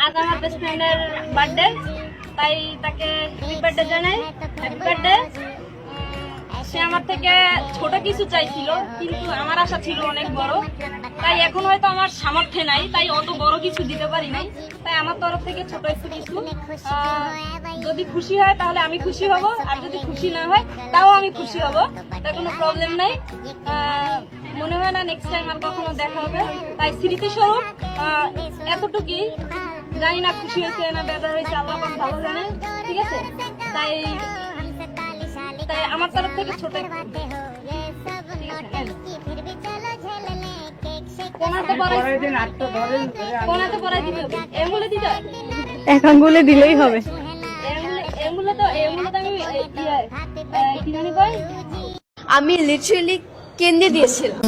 আজ আমার বেস্ট ফ্রেন্ডের বার্থডে, তাই তাকে হ্যাপি বার্থডে জানাই। Happy birthday. সে আমার থেকে ছোট কিছু চাইছিল, কিন্তু আমার আশা ছিল অনেক বড়। তাই এখন হয়তো আমার সামর্থ্য নাই, তাই অত বড় কিছু দিতে পারি নাই। তাই আমার তরফ থেকে ছোট একটু কিছু, যদি খুশি হয় তাহলে আমি খুশি হব, আর যদি খুশি না হয় তাও আমি খুশি হব। তাই কোনো প্রবলেম নাই। মনে হয় না নেক্সট টাইম আর কখনো দেখা হবে। তাই স্মৃতিস্বরূপ এতটুকুই। জানি না খুশি হয়েছে না বেজার হয়েছে, আল্লাহ পাক ভালো জানে। ঠিক আছে, তাই আমার তরফ থেকে ছোট একটু। ঠিক আছে, কোনাতে পড়াই দিতে হবে। এমগুলো দিতে হবে, এক আঙ্গুলে দিলেই হবে। এমগুলো তো আমি কি জানি কয়, আমি লিটারালি কেঁদে দিয়েছিলাম।